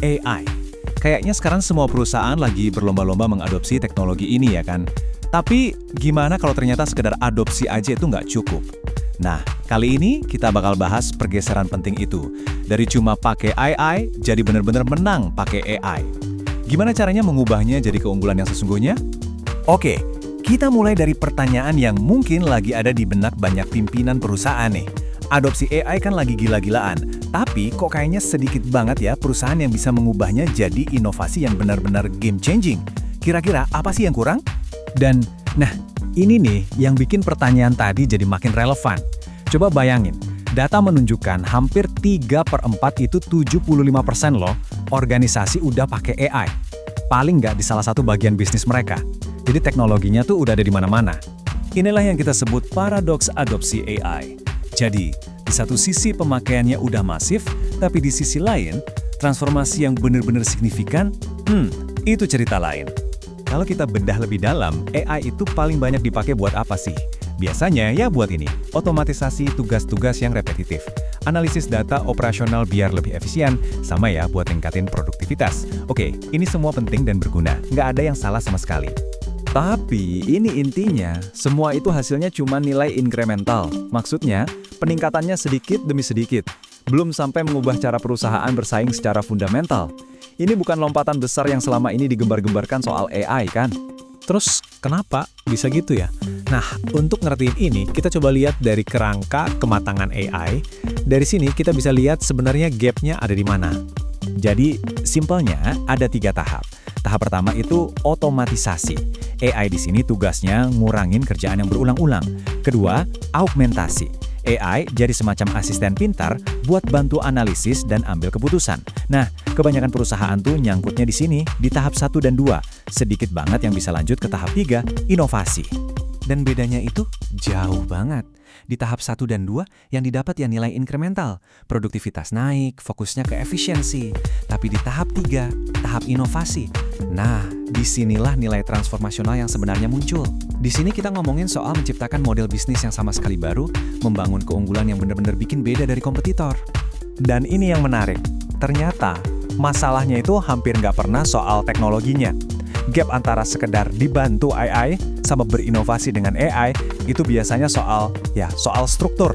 AI. Kayaknya sekarang semua perusahaan lagi berlomba-lomba mengadopsi teknologi ini ya kan? Tapi gimana kalau ternyata sekedar adopsi aja itu nggak cukup? Nah, kali ini kita bakal bahas pergeseran penting itu. Dari cuma pakai AI, jadi benar-benar menang pakai AI. Gimana caranya mengubahnya jadi keunggulan yang sesungguhnya? Oke, kita mulai dari pertanyaan yang mungkin lagi ada di benak banyak pimpinan perusahaan nih. Adopsi AI kan lagi gila-gilaan, tapi kok kayaknya sedikit banget ya perusahaan yang bisa mengubahnya jadi inovasi yang benar-benar game changing. Kira-kira apa sih yang kurang? Dan, nah, ini nih yang bikin pertanyaan tadi jadi makin relevan. Coba bayangin, data menunjukkan hampir 3/4 itu 75% loh, organisasi udah pakai AI. Paling nggak di salah satu bagian bisnis mereka. Jadi teknologinya tuh udah ada di mana-mana. Inilah yang kita sebut paradoks adopsi AI. Jadi, di satu sisi pemakaiannya udah masif, tapi di sisi lain, transformasi yang benar-benar signifikan, itu cerita lain. Kalau kita bedah lebih dalam, AI itu paling banyak dipakai buat apa sih? Biasanya ya buat ini, otomatisasi tugas-tugas yang repetitif, analisis data operasional biar lebih efisien, sama ya buat ningkatin produktivitas. Oke, ini semua penting dan berguna, nggak ada yang salah sama sekali. Tapi ini intinya, semua itu hasilnya cuma nilai incremental. Maksudnya, peningkatannya sedikit demi sedikit. Belum sampai mengubah cara perusahaan bersaing secara fundamental. Ini bukan lompatan besar yang selama ini digembar-gembarkan soal AI kan? Terus kenapa bisa gitu ya? Nah, untuk ngertiin ini, kita coba lihat dari kerangka kematangan AI. Dari sini kita bisa lihat sebenarnya gap-nya ada di mana. Jadi, simpelnya ada 3 tahap. Tahap pertama itu otomatisasi. AI di sini tugasnya ngurangin kerjaan yang berulang-ulang. Kedua, augmentasi. AI jadi semacam asisten pintar buat bantu analisis dan ambil keputusan. Nah, kebanyakan perusahaan tuh nyangkutnya di sini, di tahap 1 dan 2. Sedikit banget yang bisa lanjut ke tahap 3, inovasi. Dan bedanya itu jauh banget. Di tahap 1 dan 2 yang didapat ya nilai incremental. Produktivitas naik, fokusnya ke efisiensi. Tapi di tahap 3, tahap inovasi. Nah, disinilah nilai transformasional yang sebenarnya muncul. Di sini kita ngomongin soal menciptakan model bisnis yang sama sekali baru, membangun keunggulan yang benar-benar bikin beda dari kompetitor. Dan ini yang menarik. Ternyata, masalahnya itu hampir nggak pernah soal teknologinya. Gap antara sekedar dibantu AI sama berinovasi dengan AI itu biasanya soal struktur.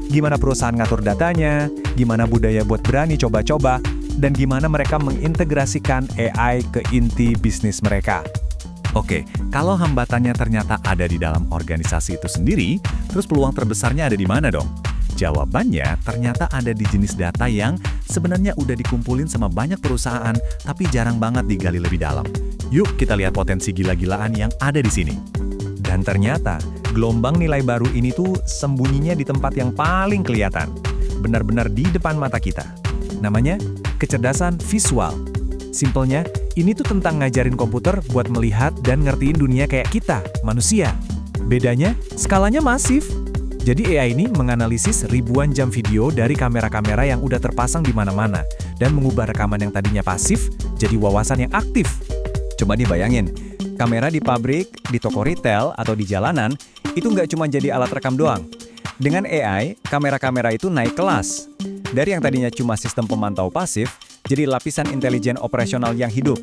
Gimana perusahaan ngatur datanya, gimana budaya buat berani coba-coba, dan gimana mereka mengintegrasikan AI ke inti bisnis mereka. Oke, kalau hambatannya ternyata ada di dalam organisasi itu sendiri, terus peluang terbesarnya ada di mana dong? Jawabannya ternyata ada di jenis data yang sebenarnya udah dikumpulin sama banyak perusahaan, tapi jarang banget digali lebih dalam. Yuk kita lihat potensi gila-gilaan yang ada di sini. Dan ternyata, gelombang nilai baru ini tuh sembunyinya di tempat yang paling kelihatan. Benar-benar di depan mata kita. Namanya kecerdasan visual. Simpelnya, ini tuh tentang ngajarin komputer buat melihat dan ngertiin dunia kayak kita, manusia. Bedanya, skalanya masif. Jadi AI ini menganalisis ribuan jam video dari kamera-kamera yang udah terpasang di mana-mana dan mengubah rekaman yang tadinya pasif jadi wawasan yang aktif. Coba nih bayangin, kamera di pabrik, di toko retail, atau di jalanan, itu nggak cuma jadi alat rekam doang. Dengan AI, kamera-kamera itu naik kelas. Dari yang tadinya cuma sistem pemantau pasif, jadi lapisan intelijen operasional yang hidup,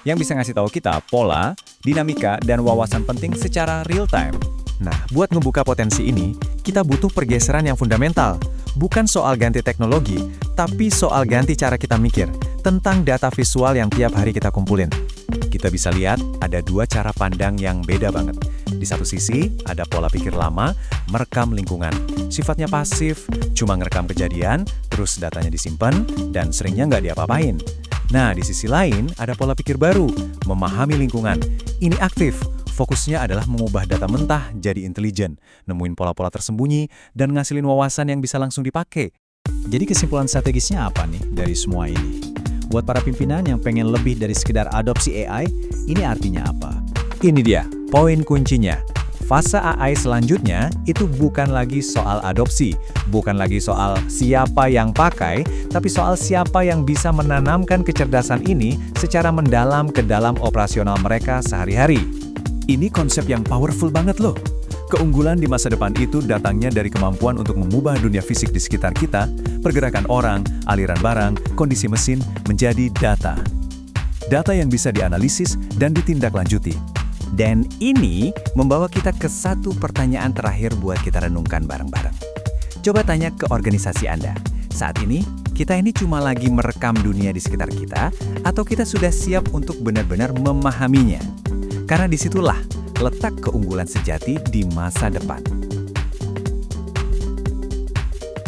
yang bisa ngasih tahu kita pola, dinamika, dan wawasan penting secara real time. Nah, buat ngebuka potensi ini, kita butuh pergeseran yang fundamental. Bukan soal ganti teknologi, tapi soal ganti cara kita mikir tentang data visual yang tiap hari kita kumpulin. Kita bisa lihat ada 2 cara pandang yang beda banget. Di satu sisi, ada pola pikir lama, merekam lingkungan. Sifatnya pasif, cuma ngerekam kejadian, terus datanya disimpan, dan seringnya nggak diapa-apain. Nah, di sisi lain, ada pola pikir baru, memahami lingkungan. Ini aktif, fokusnya adalah mengubah data mentah jadi intelijen, nemuin pola-pola tersembunyi, dan ngasilin wawasan yang bisa langsung dipakai. Jadi kesimpulan strategisnya apa nih dari semua ini? Buat para pimpinan yang pengen lebih dari sekedar adopsi AI, ini artinya apa? Ini dia, poin kuncinya. Fase AI selanjutnya itu bukan lagi soal adopsi, bukan lagi soal siapa yang pakai, tapi soal siapa yang bisa menanamkan kecerdasan ini secara mendalam ke dalam operasional mereka sehari-hari. Ini konsep yang powerful banget loh. Keunggulan di masa depan itu datangnya dari kemampuan untuk mengubah dunia fisik di sekitar kita, pergerakan orang, aliran barang, kondisi mesin, menjadi data. Data yang bisa dianalisis dan ditindaklanjuti. Dan ini membawa kita ke satu pertanyaan terakhir buat kita renungkan bareng-bareng. Coba tanya ke organisasi Anda, saat ini kita ini cuma lagi merekam dunia di sekitar kita, atau kita sudah siap untuk benar-benar memahaminya? Karena disitulah letak keunggulan sejati di masa depan.